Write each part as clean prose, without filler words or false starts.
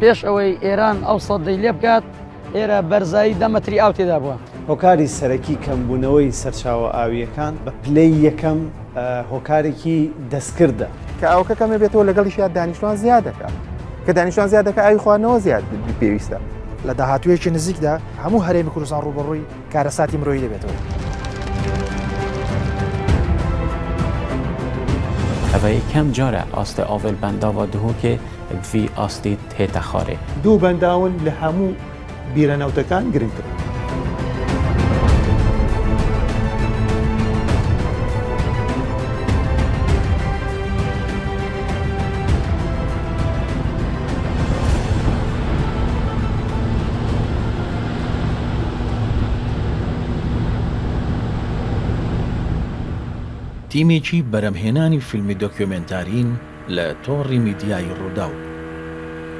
پێش ئەوەی ئێران ئەو سەدەی لێ بکات ئێرە بەرزایی 10 مەتری ئاو تێدا بووە. هۆکاری سەرەکی کەمبوونەوەی سەرچاوە ئاویەکان بە پلەی یەکەم هۆکارێکی دەستکردە کە ئەوکە کەمە بێتەوە لەگەڵیش دانیشتوان زیاد دەکات کە دانیشتوان زیاد دەکات ئاوی خواردنەوە زیاد پێویستە. لە داهاتوویەکی نزیکدا هەموو هەرێمی کوردستان ڕوبەڕووی کارەساتی مرۆیی دەبێتەوە. ئەوە یەکەم جارە ئاستە ئاڤڵبەنداوە دهۆکێ ڤی ئاستی تێتە خارێ. دوو بەنداون لە هەموو بیرەنەوتەکان گرنگتر. تیمێکی بەرەمهێنانی فیلمی دۆکیۆمنتارین لە تۆڕی میدیای ڕووداو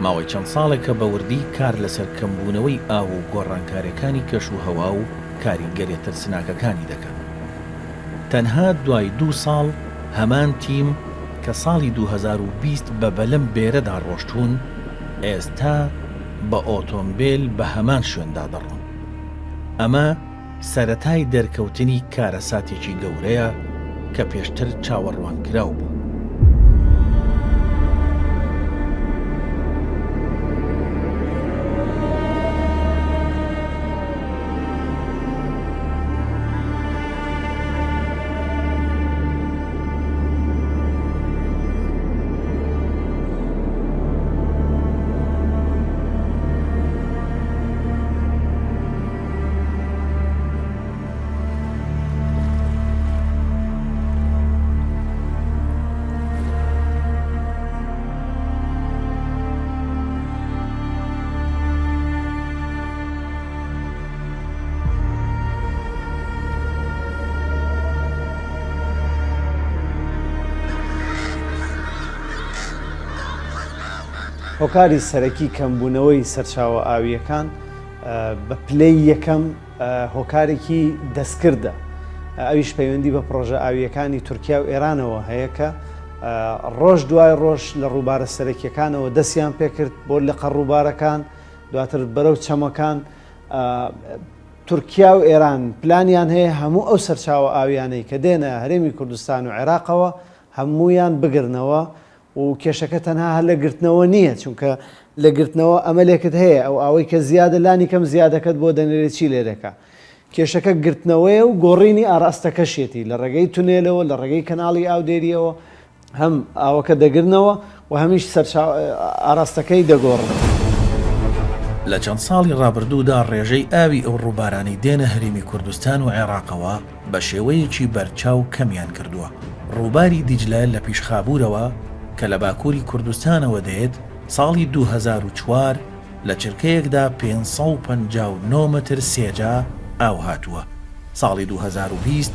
ماوەی چەند ساڵێکە بەوردی کار لەسەر کەمبوونەوەی ئاو و گۆڕانکاریەکانی کەش و هەوا و کاریگەریە ترسناکەکانی دەکەن. تەنها دوای 2 ساڵ هەمان تیم کە ساڵی 2020 بە بەلەم بێرەدا ڕۆشتون ئێستا بە ئۆتۆمبیل بە هەمان شوێندا دەڕۆن. ئەمە سەرەتای دەرکەوتنی کارەساتێکی گەورەیە کە پێشتر چاوەڕوان کراو بوو. هۆکاری سەرەکی کەمبوونەوەی سەرچاوە ئاویەکان بە پلەی یەکەم هۆکارێکی دەستکردە. ئەویش پەیوەندی بە پرۆژە ئاویەکانی تورکیا و ئێرانەوە هەیە کە ڕۆژ دوای ڕۆژ لە ڕووبارە سەرەکیەکانەوە دەستیان پێکرد بۆ لە قەڕووبارەکان دواتر بەرەو چەمەکان. تورکیا و ئێران پلانیان هەیە هەموو ئەو سەرچاوە ئاویانەی کە دێنە هەرێمی کوردستان و عێراقەوە هەموویان بگرنەوە و کێشەکە تەنها هەر لە گرتنەوە نییە، چونکە لە گرتنەوە ئەمەلێکت هەیە ئەو ئاوەی کە زیادە لانی کەم زیادەکەت بۆ دەنێرێت چی لێرەکە. کێشەکە گرتنەوەیە و گۆڕینی ئاراستەکەشێتی لە ڕێگەی تونێلەوە لە ڕێگەی کەناڵی ئاودێریەوە هەم ئاوەکە دەگرنەوە و هەمیش ئاراستەکەی دەگۆڕن. لە چەند ساڵی ڕابردوودا ڕێژەی ئاوی ئەو ڕووبارانی دێنە هەرێمی کوردستان و عێراقەوە بە شێوەیەکی بەرچاو کەمیان کردووە. ڕووباری دیجلە لە پیشخابوورەوە کە لە باکووری کوردستانەوە دێت ساڵی 2004 لە چرکەیەکدا 559 متر سێجا ئاو هاتووە. ساڵی 2020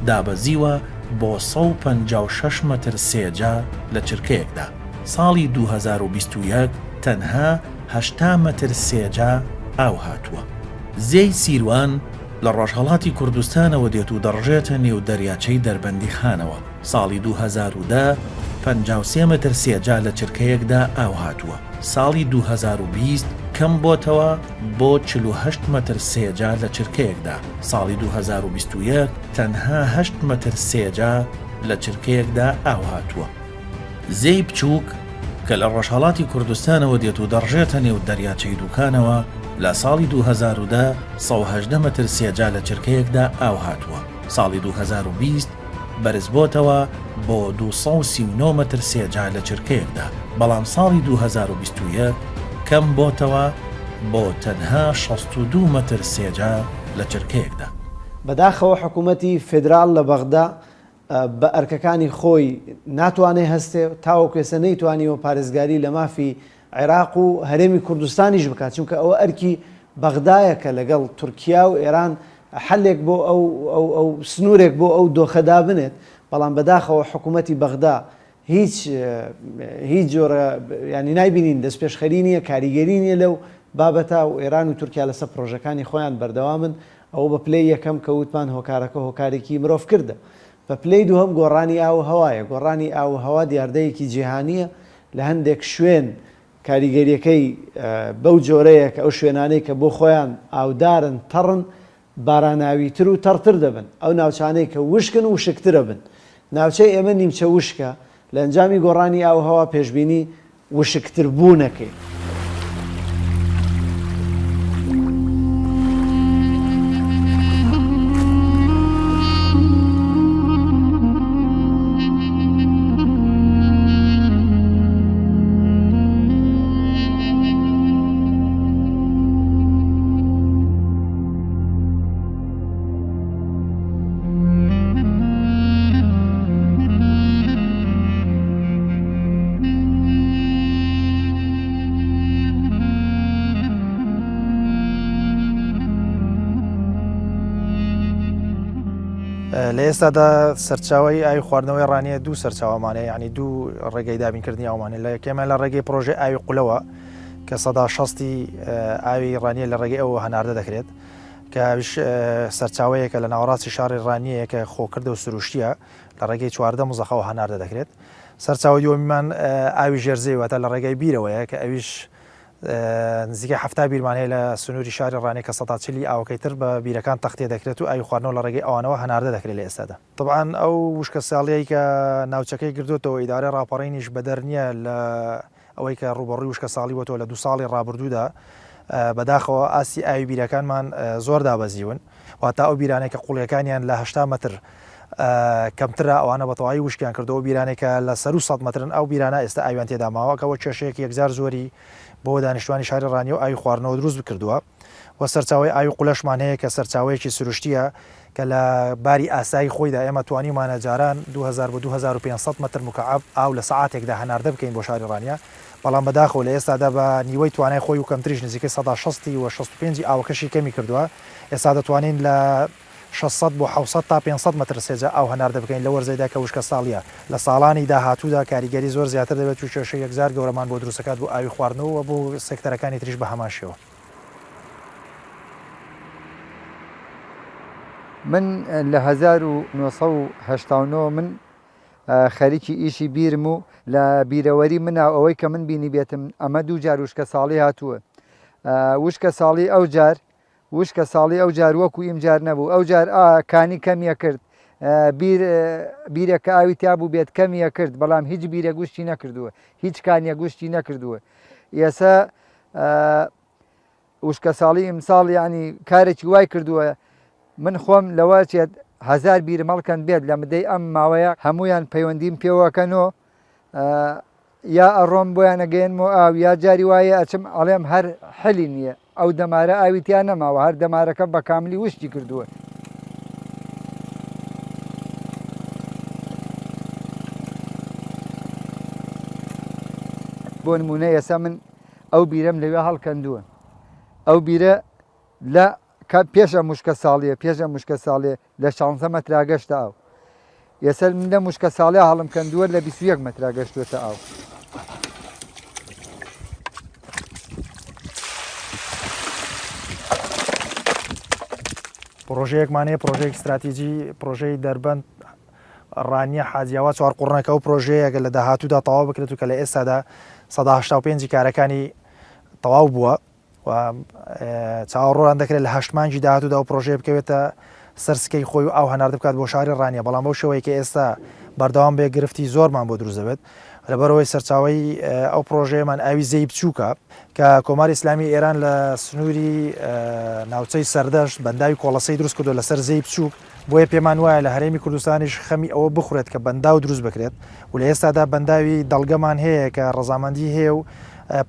دابەزیوە بۆ 156 متر سێجا لە چرکەیەکدا. ساڵی 2021 تەنها 80 متر سێجا ئاو هاتووە. زێی سیروان لە ڕۆژهەڵاتی کوردستانەوە دێت و دەڕژێتە نێو دەریاچەی دەربەندی خانەوە. ساڵی 2010 53 متر سێجا لە چرکەیەکدا ئاو هاتووە. ساڵی 2020 کەم بۆتەوە بۆ 48 متر سێجا لە چرکەیەکدا. ساڵی 2021 تەنها 8 متر سێجا لە چرکەیەکدا ئاو هاتووە. زێی بچووک کە لە ڕۆژهەڵاتی کوردستانەوە دێت و دەڕژێتە نێو دەریاچەی دووکانەوە لە ساڵی 2010 118 متر سێجا لە چرکەیەکدا ئاو هاتووە. ساڵی 2020 بەرز بۆتەوە بۆ 239 متر سێجا لە چرکەیەکدا، بەڵام ساڵی 2021 کەم بۆتەوە بۆ تەنها 62 متر سێجا لە چرکەیەکدا. بەداخەوە حکوومەتی فێدرال لە بەغدا بە ئەرکەکانی خۆی ناتوانێت هەستێ تاوەکو ئێستا نەیتوانیوە پارێزگاری لە مافی عێراق و هەرێمی کوردستانیش بکات، چونکە ئەوە ئەرکی بەغدایەکە لەگەڵ تورکیا و ئێران حلێک بۆ ئەو سنوورێک بۆ ئەو دۆخەدا بنێت. بەڵام بەداخەوە حکوومەتی بەغدا هیچ جۆرە ینی نایبینین دەست پێشخەری نییە، کاریگەری نییە لەو بابەتا و ئێران و تورکیا لەسەر پرۆژەکانی خۆیان بەردەوامن. ئەوە بە پلەی یەکەم کە وتمان هۆکارەکە هۆکارێکی مرۆڤ کردە. بە پلەی دووهەم گۆڕانی ئاو هەوایە. گۆڕانی ئاو هەوا دیاردەیەکی جیهانیە لە هەندێک شوێن کاریگەریەکەی بەو جۆرەیە کە ئەو شوێنانەی کە بۆ خۆیان ئاودارن تەڕن باراناویتر و تەڕتر دەبن ئەو ناوچانەی کە وشکن و وشکترە بن ناوچەی ئێمە نیمچە وشکە لە ئەنجامی گۆڕانی ئاوهەوا پێشبینی وشکتر بوونەکەی. لە ئێستادا سەرچاوی ئاوی خواردنەوەی ڕانیە دوو سەرچاومانەیە ینی دوو ڕێگەی دابینکردنی ئەومانێت لە یەکێمە لە ڕێگەی پرۆژێ ئاوی قولەوە کە 60 ئاوی ڕانیە لە ڕێگەی ئەوە هەناردە دەکرێت کە سەرچاوەیەکە لە ناوەڕاستی شاری ڕانیەیە کە خۆکردە و سروشتیە لە ڕێگەی 14 مزەخەوە هەناردە دەکرێت. سەرچاوی دووەمیمان ئاوی ژێرزەی واتە لە ڕێگەی بیرەوەیە کە ئەویش نزیکە 70 بیرمان هەیە لە سنووری شاری ڕانێ کە 140 ئاوەکەی تر بە بیرەکان تەختێ دەکرێت و ئاوی خواردنەوە لە ڕێگەی ئەوانەوە هەناردە دەکرێت لە ئێستادا. طبعاً ئەو وشکە ساڵیەی کە ناوچەکەی گردوتەوە ئیدارە ڕاپەڕینیش بەدەر نییە لە ئەوەی کە ڕوبەڕووی وشکە ساڵی وەتەوە لە 2 ساڵی ڕابردوودا بەداخەوە ئاسی ئاوی بیرەکانمان زۆر دابەزیون واتە ئەو بیرانێک کە قوڵیەکانیان لە 80 متر کەمترە ئەوانە بەتەواوی وشکیان کردەوە بیرانێکە لە سەر و 100 مترن ئەو بیرانە ئێستا ئاویان تێدا ماوەکەەوە کێشەیەک یەکجار زۆری بۆ دانیشتوانی شاری ڕانی و ئاوی خواردنەوە دروست بکردووە و سەرچاوی ئاوی قولەشمان هەیە کە سەرچاوەیەکی سروشتیە کە لە باری ئاسایی خۆیدا ئێمە توانیمانە جاران 2000 بۆ 2500 متر مکعب ئاو لە سەعاتێکدا هەناردە بکەین بۆ شاری ڕانیە بەڵام بەداخەوە لە ئێستادا بە نیوەی توانای خۆی و کەمتریش نزیکەی 160 و 65 ئاوەکەشی کەمی کردووە ئێستا دەتوانین لە 600 بۆ 700 تا 500 متر سێجا ئاو هەناردە بکەین لە وەرزەیدا کە وشکە ساڵیە لە ساڵانی داهاتوودا کاریگەری زۆر زیاتر دەبێت و کێشە یەکجار گەورەمان بۆ دروستەکات بۆ ئاوی خواردنەوە بۆ سێکتەرەکانی تریش بە هەمان شێوە. من لە 1989 من خەریکی ئیشی بیرم و لە بیرەوەری منە ئەوەی کە من بینی بێتم ئەمە دوو جار وشکە ساڵی هاتووە وشکە ساڵی ئەو جار وشکە ساڵی ئەو جار وەکو ئیمجار نەبوو ئەو جار کانی کەمیە کرد بیرێکە ئاوی تا بوو بێت کەمیە کرد بەڵام هیچ بیرە گوشتی نەکردووە هیچ کانیە گوشتی نەکردووە ئێستا وشکە ساڵی ئیمساڵ ینی کارێکی وای کردووە من خۆم لەوە چێت 1000 بیر مەڵکەن بێت لە مدەی ئەم ماوەیە هەمویان پەیوەندیم پێوەکەنەوە یا ئەڕۆم بۆیان نەگەێنمەوە ئاو یا جاری وایە ئەچم ئەڵێم هەر حەلی نییە ئەو دەمارە ئاویتیان نەماوە هەر دەمارەکە بە کاملی وشتی کردووە. بۆ نمونە ئێستا من ئەو بیرەم لەوێ هەڵکەندووە ئەو بیرە لە پێشە مشکە ساڵیە پێشە مشکە ساڵێ لە 16 مەتراگەشتە ئاو ئێستا من لە مشکە ساڵێ هەڵم کەندووە لە 21 مەتراگەشتوێتە ئاو. پرۆژەیەکمانەیە پرۆژەیەک استراتیژی پرۆژەی دەربەند ڕانیە حاجیاوە چوار قوڕنەکە و پرۆژەیەکە لە داهاتوودا تەواو بکرێت و کە لە ئێستادا 185 کارەکانی تەواو بووە و چاوەڕۆیان دەکرێت لە 8 مانگی داهاتوودا و پرۆژەیە بکەوێتە سەرسکەی خۆی و ئاو هەناردە بکات بۆ شاری ڕانیە بەڵام بەو شێوەیە کە ئێستا بەردەوام بێ گرفتی زۆرمان بۆ دروست دەبێت لەبەرەوەی سەرچاوی ئەو پرۆژەیەمان ئاوی زەی بچووکە کە کۆماری ئیسلامی ئێران لە سنووری ناوچەی سەردەشت بەنداوی کۆڵەسەی دروست کردو لەسەر زەی بچووک بۆیە پێمان وایە لە هەرێمی کوردستانیش خەمی ئەوە بخورێت کە بەنداو دروست بکرێت و لە ئێستادا بەنداوی دەڵگەمان هەیە کە ڕەزامەندی هەیە و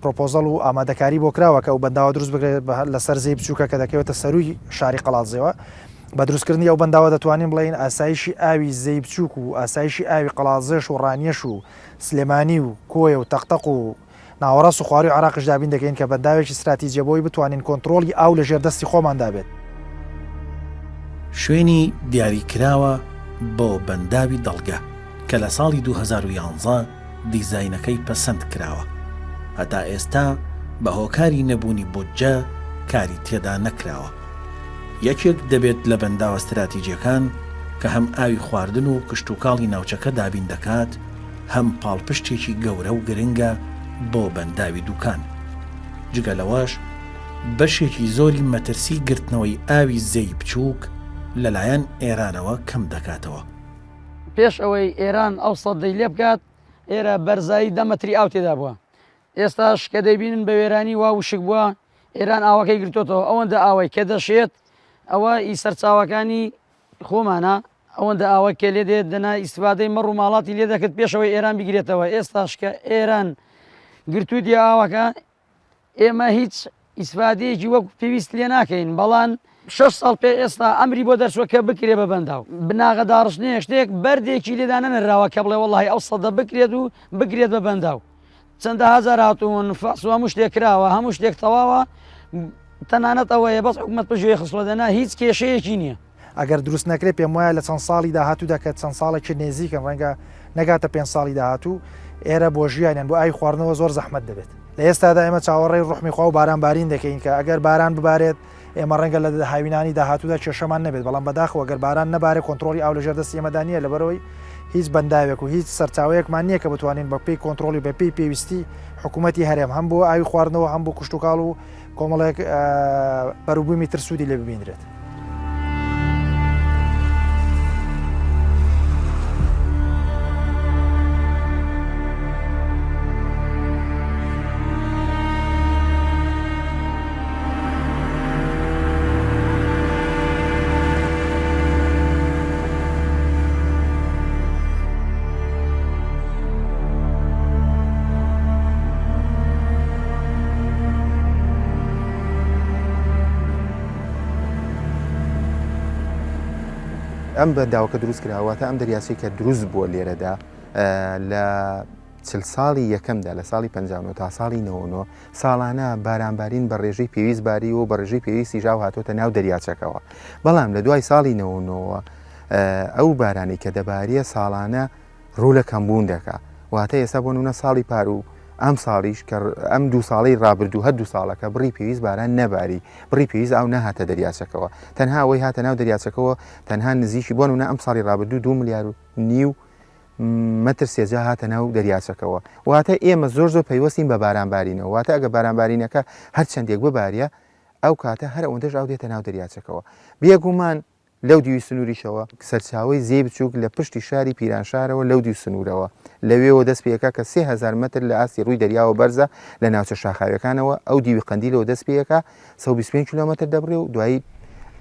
پرۆپۆزەڵ و ئامادەکاری بۆ کراوە کە ئەو بەنداوە دروست بکرێت لەسەر زەی بچووکە کە دەکەوێتە سەروی شاری قەڵاتزەوە بە دروستکردنی ئەو بەنداوە دەتوانین بڵین ئاسایشی ئاوی زەی بچووک و ئاسایشی ئاوی قەڵاتزێش و ڕانیەش و سلێمانی و کۆیە و تەقتەق و ناوەڕاست و خواری و عراقش دابین دەکەین کە بەنداوێکی استراتیجیە بۆی بتوانین کۆنتترۆلی ئاو لە ژێردەستی خۆماندا بێت. شوێنی دیاریکراوە بۆ بەنداوی دەڵگە کە لە ساڵی 2011 دیزاینەکەی پەسەند کراوە هەتا ئێستا بە هۆکاری نەبوونی بودجە کاری تێدا نەکراوە. یەکێک دەبێت لە بەنداوە استراتیجیەکان کە هەم ئاوی خواردن و کشتتوکاڵی ناوچەکە دابین دەکات هەم پاڵپشتێکی گەورە و گرنگە بۆ بەنداوی دوکان. جگە لەوەش بەشێکی زۆری مەترسی گرتنەوەی ئاوی زەی بچووک لەلایەن ئێرانەوە کەم دەکاتەوە. پێش ئەوەی ئێران ئەو سەدەی لێ بکات ئێرە بەرزایی 10 مەتری ئاو تێدا بووە. ئێستاش کە دەیبینن بە وێرانی وا وشک بووە ئێران ئاوەکەی گرتوتەوە ئەوەندە ئاوای کە دەشێت ئەوە ئیسەرچاوەکانی خۆمانە ئەوەندە ئاوە کە لێ دێت دەنا ئیسفادەی مەڕ و ماڵاتی لێ دەکرد پێشەوەی ئێران بگرێتەوە. ئێستاش کە ئێران گرتووی دی ئاوەکە ئێمە هیچ ئیسفادەیەکی وەک پێویست لێ ناکەین، بەڵام 6 ساڵ پێ ئێستا ئەمری بۆ دەرچووە کە بکرێ بە بەنداو بناغە داڕشتنەیە شتێک بەردێکی لێدا نەنراوە کە بڵێ وەڵڵاهی ئەو سەدە بکرێت و بگرێت بە بەنداو. چەندە هەزار هاتوون فەسو هەموو شتێک کراوە هەموو شتێک تەواوە تەنانەت ئەوەیە بەس حکومەت پژوێ خستوەدەنا هیچ کێشەیەکی نییە. ئەگەر دروست نەکرێت پێم وایە لە چەند ساڵی داهاتوو دەکات چەند ساڵێکی نێزیکن ڕەنگە نەگاتە 5 ساڵی داهاتوو ئێرە بۆ ژیانیان بۆ ئای خواردنەوە زۆر زەحمەت دەبێت. لە ئێستادا ئێمە چاوەڕێی ڕوحمی خوا و بارانبارین دەکەین کە ئەگەر باران ببارێت ئێمە ڕەنگە لە هاوینانی داهاتوودا کێشەمان نەبێت، بەڵام بەداخەوە ئەگەر باران نەبارێت کۆنتترۆلی ئاو لەژێر دەستی ئێمەدا نیە لەبەرەوەی هیچ بەنداوێک و هیچ سەرچاوەیەکمان نییە کە بتوانین بە پێی کۆنتترۆلی بە پێی پێویستی حکوومەتی هەرێم هەم بۆ ئاوی خواردنەوە هەم بۆ کوشتتوکاڵ و کۆمەڵێک بەروبوومی ترسوودی لێ ببینرێت. ئەم بەنداوەکە دروست کراوەتە ئەم دەریاچەی کە دروست بووە لێرەدا لە 40 ساڵی یەکەمدا لە ساڵی 59 تا ساڵی 99 ساڵانە بارانبارین بە ڕێژەی پێویست باری و بە ڕێژەی پێویستی ژاو هاتۆتە ناو دەریاچەکەەوە. بەڵام لە دوای ساڵی 99 ئەو بارانی کە دەباریە ساڵانە ڕوو لە کەمبوون دەکات واتە ئێستا بۆ نمونە ساڵی پار و ئەم ساڵیش کە ئەم 2 ساڵی ڕابردوو هەر 2 ساڵەکە بڕی پێویست باران نەباری بڕی پێویست ئەو نەهاتە دەریاچەکەەوە تەنها ئەوەی هاتە ناو دەریاچەکەەوە تەنها نزیکی بۆ نمونە ئەم ساڵی ڕابردوو 2.5 ملیار مەتر سێجا هاتە ناو دەریاچەکەەوە واتە ئێمە زۆر پەیوەستین بە بارانبارینەوە واتە ئەگە بارانبارینەکە هەر چەندێک بباریە ئەو کاتە هەر ئەوەندەش ئاو دێتە ناو دەریاچەکەەوە. بێگومان لەو دیوی سنووریشەوە سەرچاوی زێ بچووک لە پشتی شاری پیرانشارەوە لەو دی سنوورەوە لەوێەوە دەست پێەکە کە 3000 متر لە ئاستی ڕووی دەریاوە بەرزە لە ناوچە شاخاوەکانەوە ئەو دیوی قەندیلەوە دەست پێەکە 125 کیلومتر دەبڕێ و دوایی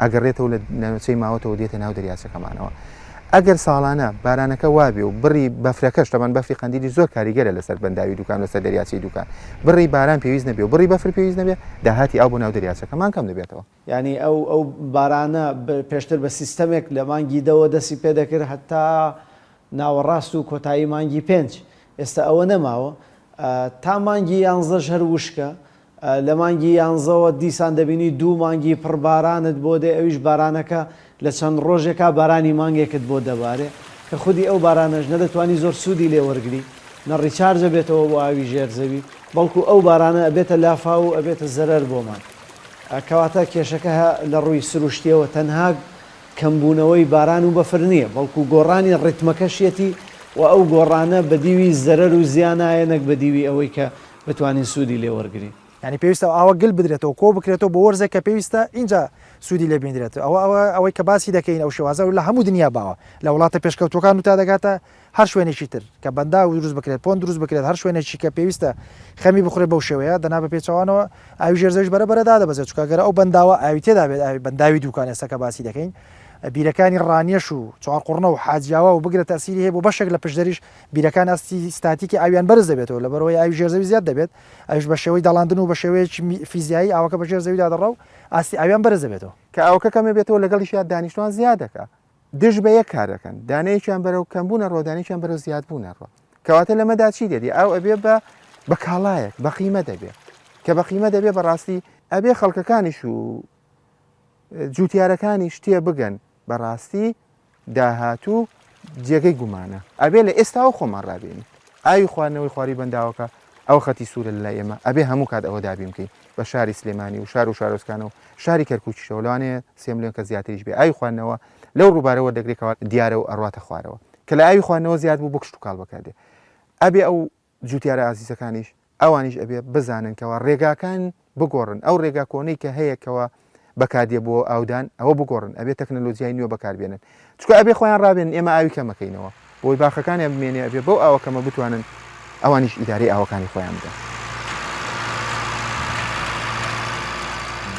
ئەگەڕێتەوە لە ناوچەی ماوەتەوە دێتە ناو دەریاچەکەمانەوە. ئەگەر ساڵانە بارانەکە وابێ و بڕی بەفرەکەش تەمان بەفری قەندیلی زۆر کاریگەرە لەسەر بەنداوی دوکان لەسەر دەریاچەی دوکان بڕی باران پێویست نەبێ و بڕی بەفر پێویست نەبێ داهاتی ئەو بۆ ناو دەریاچەکەمان کەم دەبێتەوە. ینی ئەو بارانە پێشتر بە سیستەمێک لە مانگی دەوە دەستی پێ دەکرد هەتا ناوەڕاست و کۆتایی مانگی 5 ئێستا ئەوە نەماوە تا مانگی 11 هەر وشکە لە مانگی 11ەوە دیسان دەبینی 2 مانگی پڕبارانت بۆ دێ ئەویش بارانەکە لە چەند ڕۆژێکا بارانی مانگێکت بۆ دەبارێ کە خودی ئەو بارانەش نەدەتوانی زۆر سوودی لێ وەرگری نەڕیچارجە بێتەوە بۆ ئاوی ژێرزەوی بەڵکو ئەو بارانە ئەبێتە لافا و ئەبێتە زەرەر بۆمان کەواتە کێشەکە لە ڕووی سروشتیەوە تەنها کەمبوونەوەی باران و بەفر نییە بەڵکو گۆڕانی ڕێتمەکەشیەتی و ئەو گۆڕانە بەدیوی زەرەر و زیانایە نەک بەدیوی ئەوەی کە بتوانین سوودی لێ وەرگری. ینی پێویستە ئاوە گل بدرێتەوە کۆ بکرێتەوە بە وەرزێک کە پێویستە اینجا سوودی لێ بینرێتەوە ئەوەی کە باسی دەکەین ئەو شێوازە و لە هەموو دنیا باوە لە وڵاتە پێشکەوتوەکان و تا دەگاتە هەر شوێنێکی تر کە بەندا و دروست بکرێت پۆن دروست بکرێت هەر شوێنێکی کە پێویستە خەمی بخورێت بەو شێوەیە دەنا بە پێچەوانەوە ئاوی ژێرزەویش بەرەبەرەدا دەبەزێت چکە گەرە ئەو بەنداوە ئاوی تێدا بێت بەنداوی دوکان ئێستا کە باسی دەکەین بیرەکانی ڕانیەش و چوارقڕنە و حاجیاوە و بگرێت تەسیری هەیە بۆ بەشێک لە پشدەریش بیرەکان ئاستی ستاتیکی ئاویان بەرز دەبێتەوە لە بەرەوەی ئاوی ژێرزەوی زیاد دەبێت ئەوش بە شێوەی دەڵاندن و بە شێوەیەکی فیزیایی ئاوەکە بە ژێرزەویدا دەڕە و ئاستی ئاویان بەرز دەبێتەوە کە ئەوکە کەمە بێتەوە لەگەڵیشیان دانیشتوان زیاد دەکە دژ بە یەک کارەکەن دانەیەکیان بەرەو کەمبوونە ڕۆدانێکیان بەرەو زیادبوونە ڕۆ کەواتە لەمەدا چی دێتی ئەو ئەبێ بە کاڵایەک بە قیمە دەبێت کە بە قیمە دەبێت بەڕاستی ئەبێ خەڵکەکانیش و جوتیارەکانی شتێ بگەن بەڕاستی داهاتوو جێگەی گومانە ئەبێ لە ئێستا و خۆمان ڕابێنی ئاوی خواردنەوەی خواری بەنداوەکە ئەو خەتی سوورە لە ئێمە ئەبێ هەموو کات ئەوە دابیم بکەین بە شاری سلێمانی و شار و شارۆچکانە و شاری کەرکووکیشەوە لەوانەیە 3 ملیۆن کە زیاتریش بێ ئاوی خواردنەوە لەو ڕووبارەوە دەگرێتەوە دیارە و ئەڕاتە خوارەوە کە لە ئاوی خواردنەوە زیاد بوو بۆ کشت و کاڵ بەکاردێ ئەبێ ئەو جوتیارە ئازیزەکانیش ئەوانیش ئەبێ بزانن کەەوە ڕێگاکان بگۆڕن ئەو ڕێگا کۆنەی کە هەیەکەوە بەکاردێ بۆ ئاودان ئەوە بگۆڕن ئەبێ تەکنەلۆژیای نوێ بەکاربێنن چکە ئەبێ خۆیان ڕابێن ئێمە ئاوی کەمەکەینەوە بۆی باخەکانیان بمێنێ ئەبێ بەو ئاوەکەمە بتوانن ئەوانیش ئیدارەی ئاوەکانی خۆیان بدەن.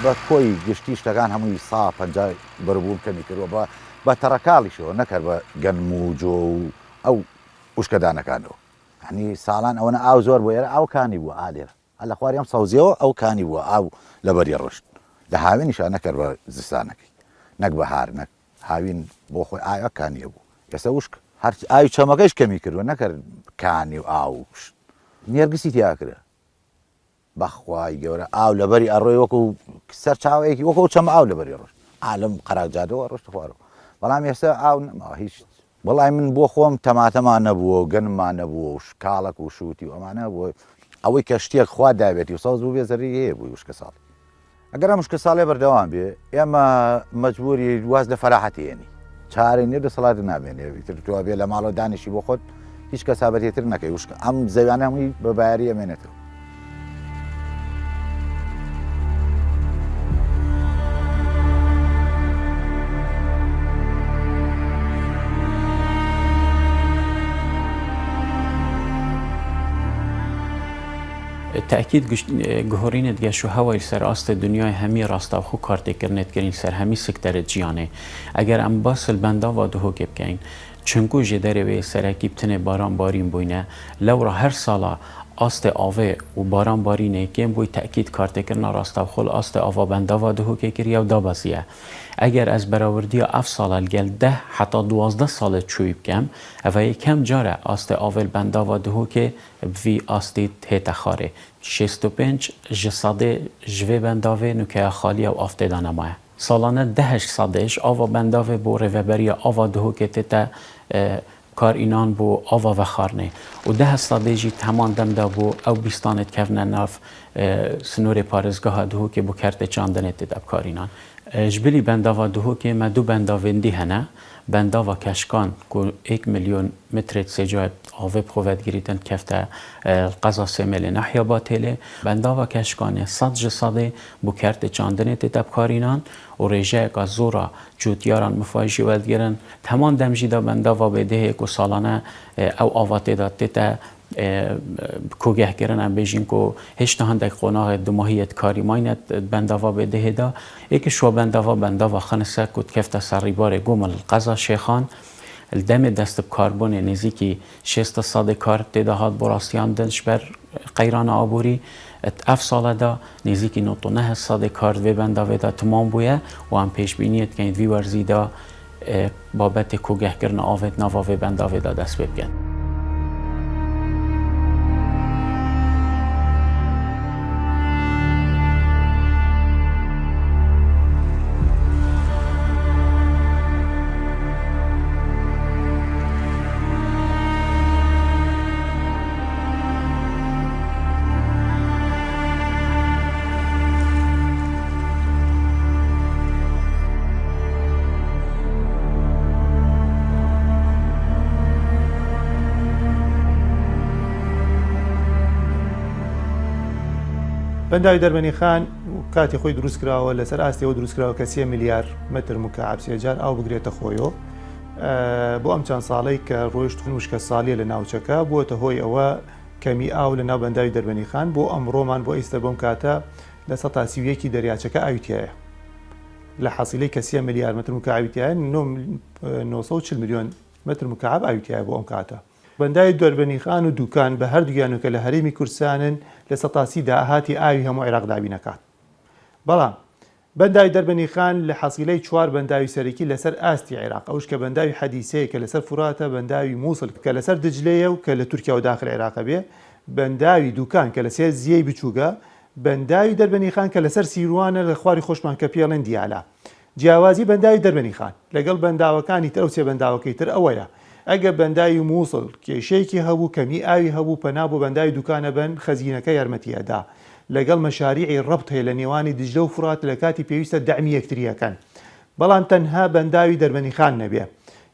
بە کۆی گشتی شتەکان هەمووی سا پەنجای بەربوون کەمی کردووە بە تەڕەکاڵیشەوە نەکرد بە گەنم و جۆ و ئەو وشکەدانەکانەوە هەنی ساڵان ئەوەنە ئاو زۆر بۆ ئێرە ئاوکانی بووە ئالێرە هەر لە خواریم سەوزیەوە ئەو کانی بووە ئاو لە بەری ڕشت لە هاوێنیشان نەکرد بە زستانەکەی نەک بەهار نەک هاوین بۆ خۆی ئاوەکانیە بوو ئێستا وشک هەر ئاوی چەمەکەیش کەمی کردووە نەکرد کانی و ئاو نێرگسی تیا کرد بەخوای گەورە ئاو لەبەری ئەڕۆی وەکو سەر چاوەیەکی وەکو چەمە ئاو لەبەری ڕۆژ عالم قەراجادەوە ڕۆشتە خوارەوە بەڵام ئێستا ئاو نەما هیچ وەڵای من بۆ خۆم تەماتەمان نەبووە و گەنممان نەبووە و کاڵک و شووتی و ئەمانە بووە ئەوەی کە شتێک خوا دابێتی و سەوز بوو بێ زەری هەیە بووی وشکە ساڵ ئەگەر ئەم وشکە ساڵێ بەردەوام بێ ئێمە مەجبوری واز لە فەراحەتێنی چارەی نیە دەسەڵات نامێنێ تر بێ لە ماڵەوە دانیشی بۆ خۆت هیچ کەس سابەتێتر نەکەی وشکە ئەم زەویانە هەمووی بە بایاری ئەمێنێتەوە. تأكيد جهورين دجاشو هواي سر أست الدنيا همي راستا خو كارتي كرنت كرين سر همي سكتر جيانه اگر ام باس البندا وادهو كيب كاين چنكو جدره و سرکی بتنه باران بارین بوینه لورا هر سالا است آوه و باران بارینه کم بوی تأکید کارت کرنا راستا خل است آوا بندا وادهو که کریه و دابسیه اگر از براوردی اف سال گل 10 حتی 12 سال چویب کم اوه کم جاره است آول بندا وادهو که وی استی تهت خاره 65 جساده جوه بنداوه نوکه خالی و افتادانه ماه سالانه 10 صدش آوا بنداوه بو روبری آوا دهو که تتا کار اینان بو آوا و خارنه و 10 صدجی تمام دم دا بو او بیستانت کفنه ناف سنور پارزگاه دهو که بو کرت چاندنه تتا کار اینان جبلی بنداوا دهو که ما دو بنداوندی هنه بنداوا کشکان که 1 میلیون متر سجای آوه پروفت گریتن کفته قضا سمل نحیا باطله بنداوا کشکان 100 جساده بو کرت چاندنه تتب کارینان و رژه که زورا جوتیاران مفاجی ولد گرن تمام دمجی دا بنداوا بده که سالانه او آواته دا تتا کوگه گرن ام بیشین کو هیچ نهندک قناع دماهیت کاری ماینت بنداوا بده دا یکی شو بنداوا خنسه کد کفت سریبار گومل قضا شیخان الدم دست کاربون نزیکی 6 صد کار تداهات براستیان دنش بر قیران آبوری اف ساله دا نزیکی 9 صد کار و بنداوا دا تمام بویه و هم پیش بینیت که وی ورزی دا بابت کوگه گرن آوت نوا و بنداوا دا دست بگن بەنداوی دەربەنی خان کاتی خۆی دروست کراوە لەسەر ئاستیەوە دروست کراوە کە 3 میلیارد متر مکعب سێجار ئاو بگرێتە خۆیەوە بۆ ئەم چەند ساڵەی کە ڕۆیشت وشکە ساڵیە لە ناوچەکە بووەتە هۆی ئەوە کەمی ئاو لە ناو بەنداوی دەربەنی خان بۆ ئەمڕۆمان بۆ ئێستا بۆم کاتە لە 131 دەریاچەکە ئاویتیایە لە حەسیلەی کە 3 میلیارد متر مکعبیتیایە 940 میلیۆن متر مکعب ئاویتیایە بۆ ئەم کاتە بەنداوی دەربەنی خان و دوکان بە هەردووگیانەکە لە هەرێمی کورسانن لە 130 داهاتی ئاوی هەموو عێراق دابی نەکات بەڵام بەنداوی دەربەنی خان لە حەسیلەی 4 بەنداوی سەرەکی لەسەر ئاستی عێراق ئەوش کە بەنداوی حەدیسەیە کە لەسەر فوراتە بەنداوی مووسڵ کە لەسەر دجلەیە و کە لە تورکیا و داخل عێراقە بێ بەنداوی دوکان کە لەسەر زیەی بچووگە بەنداوی دەربەنی خان کە لەسەر سیروانە لە خواری خۆشمان کە پێڵێن دیالا جیاوازی بەنداوی دەربەنی خان لەگەڵ بەنداوەکانی تر ئەو سێ بەنداوەکەی تر ئەوەیە ئەگە بەنداوی مووسڵ کێشەیەکی هەبوو کەمی ئاوی هەبوو پەنا بۆ بەنداوی دوکانە بن خەزینەکە یارمەتیەدا لەگەڵ مەشاریعی ڕەبت هەیە لە نێوانی دجلە و فرات لە کاتی پێویستە دەعمی یەکتریەکەن بەڵام تەنها بەنداوی دەربەنی خان نەبێ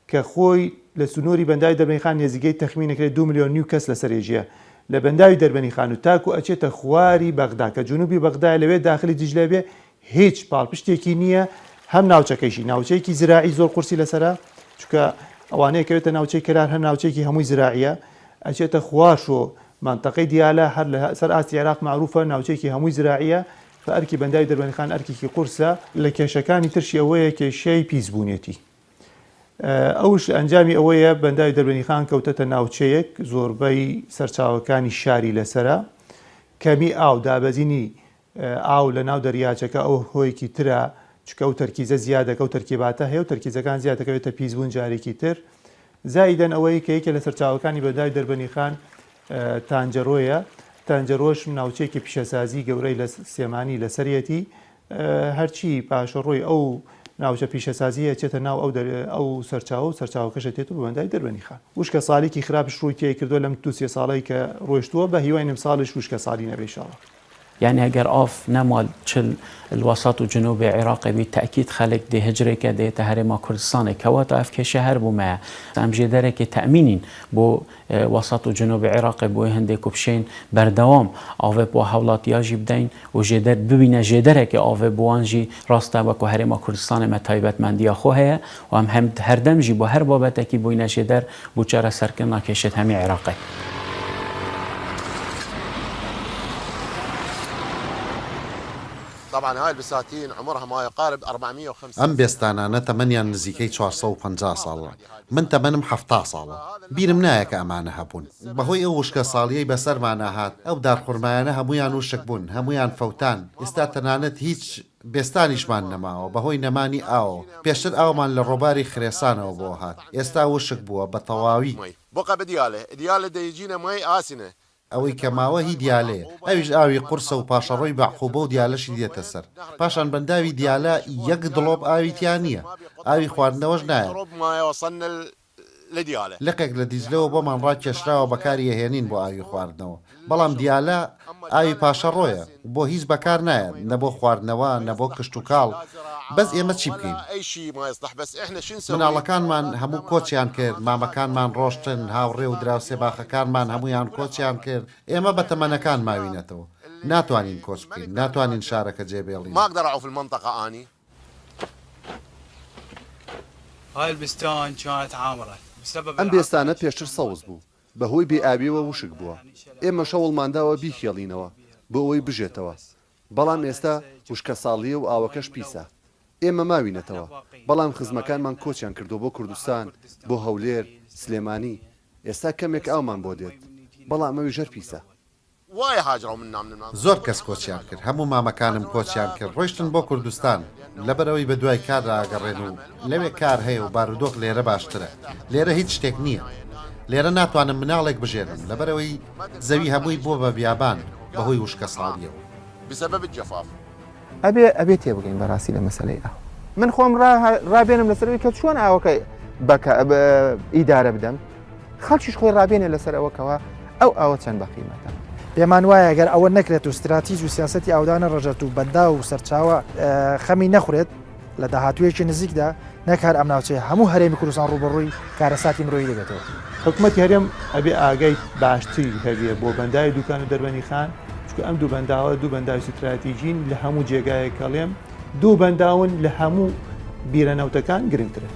کە خۆی لە سنووری بەنداوی دەربەنی خان نێزیگەی تەخمینەکرێت 2 میلیۆن نیو کەس لەسەرێژیە لە بەنداوی دەربەنی خان و تاکو ئەچێتە خواری بەغدا کە جنوبی بەغدا لەوێ داخلی دیجلە بێ هیچ پاڵپشتێکی نییە هەم ناوچەکەیشی ناوچەیەکی زراعی زۆر قورسی لەسرە چکە ئەوانەیە کەوێتە ناوچەی کەرار هەر ناوچەیەکی هەمووی زراعیە ئەچێتە خواش و منطقەی دیالە هەر لە سەر ئاستی عێراق معروفە ناوچەیەکی هەمووی زراعیە ئەرکی بەنداوی دەربەنی خان ئەرکێکی قورسە لە کێشەکانی ترشی ئەوەیە کێشەی پیسبوونێتی ئەوش ئەنجامی ئەوەیە بەنداوی دەربەنی خان کەوتەتە ناوچەیەک زۆربەی سەرچاوەکانی شاری لەسرە کەمی ئاو دابەزینی ئاو لە ناو دەریاچەکە ئەو هۆیەکی ترە چکە و تەرکیزە زیادەکە و تەرکیباتە هەیە و تەرکیزەکان زیادەکەوێتە پیسبوون جارێکی تر زائیدەن ئەوەی کە یەکێ لە سەرچاوەکانی بەنداوی دەربەنی خان تانجەرۆیە تانجەرۆش ناوچەیەکی پیشەسازی گەورەی لە سێمانی لەسەرەتی هەرچی پاشەڕۆی ئەو ناوچە پیشەسازیە چێتە ناو ئەو سەرچاو و سەرچاوەکەشە تێت و بەندای دەربەنی خان وشکە ساڵێکی خراپش ڕووی تێ کردو لەم دو سێ ساڵی کە ڕۆیشتووە بە هیوای نیم ساڵش وشکە ساڵی نەبێشەوە يعني اگر آف نمال چل الوسط و جنوب عراق بالتأكيد خلق ده هجرة ده تهرم كردستان كوات اف كشهر بوما ام جدره که تأمینین بو وسط و جنوب عراق بو هنده کبشین بردوام آو بو حولات یاجی بدین و جدر ببینه جدره که آو بو انجی راسته و که هرم کردستان متایبت مندی خواه و هم هر دم جی بو هر بابت کی بو این جدر بو چرا سرکن نکشت همی عراقی طبعا هاي البساتين عمرها ما يقارب 450 ام بێستانانە تەمەنیان نزیکەی 450 ساڵە من تەمەنم 70 ساڵە بیرم نایە کە ئەمانە هەبوون بەهۆی ئەو وشکە ساڵیەی بەسەرمانە هات ئەو دارخورمایانە هەمویان وشک بوون هەمویان فەوتان ئێستا تەنانەت هیچ بێستانیشمان نەماوە بەهۆی نەمانی ئاوە پێشتر ئاومان لە ڕۆباری خرێسانەوە بۆ هات ئێستا وشک بووە بە تەواوی بقى بدياله ديجينا مي آسنة ئەوەی کە ماوە هی دیالەیە ئەویش ئاوی قورسە و پاشەڕۆی بەعقوبە و دیالەشی دێتە سەر پاشان بەنداوی دیالە یەک دڵۆب ئاویتیان نییە ئاوی خواردنەوەش نایە لقێک لە دیزلەوە بۆمان ڕاکێشراوە بەکاری هێنین بۆ ئاوی خواردنەوە بەڵام دیالە ئاوی پاشەڕۆیە بۆ هیچ بەکار نایە نە بۆ خواردنەوە نە بۆ کشت و کاڵ بەس ئێمە چی بکەین مناڵەکانمان هەموو کۆچیان کرد مامەکانمان ڕۆشتن هاوڕێ و دراوسێ باخەکانمان هەمویان کۆچیان کرد ئێمە بە تەمەنەکان ماوینەتەوە ناتوانین کۆچ بکەین ناتوانین شارەکە جێبێڵین ئەم بێستانە پێشتر سەوز بوو بەهۆی بێئاویەوە وشک بووە ئێمە شەوڵمانداوە بیخێڵینەوە بۆ ئەوەی بژێتەوە بەڵام ئێستا وشکە ساڵیە و ئاوەکەش پیسە ئێمە ماوینەتەوە بەڵام خزمەکانمان کۆچیان کردو بۆ کوردستان بۆ هەولێر سلێمانی ئێستا کەمێک ئاومان بۆ دێت بەڵام ئەوی ژەر پیسە زۆر کەس کۆچیان کرد هەموو مامەکانم کۆچیان کرد ڕۆیشتن بۆ کوردستان لەبەرەوەی بە دوای کار ڕاگەڕێن و لەوێ کار هەیە و بارودۆخ لێرە باشترە لێرە هیچ شتێک نییە لێرە ناتوانم مناڵێک بژێرم لەبەرەوەی زەوی هەمووی بۆ بە بیابان بەهۆی وشکە ساڵیەوە ئەبێ تێبگەین بەڕاستی لە مەسەلەی ئاو من خۆم ڕابێنم لەسەرەوەی کە چۆن ئاوەکە ئیدارە بدەم خەڵکیش خۆی ڕابێنێ لەسەر ئەوەکەوە ئەو ئاوە چەند بەقیمەتە پێمان وایە ئەگەر ئەوە نەکرێت و استراتیژ و سیاسەتی ئاودانە ڕژەت و بەندا و سەرچاوە خەمی نەخورێت لە داهاتوویەکی نزیکدا نەکار ئەم ناوچەیە هەموو هەرێمی کوردستان ڕوبەڕووی کارەساتی مرۆیی دەبێتەوە حکوومەتی هەرێم ئەبێ ئاگای باشتری هەبێ بۆ بەندای دوکان و دەربەنی خان چکە ئەم دوو بەنداوە دوو بەنداوی استراتیژین لە هەموو جێگایە کەڵێم دوو بەنداون لە هەموو بیرەنەوتەکان گرنگترن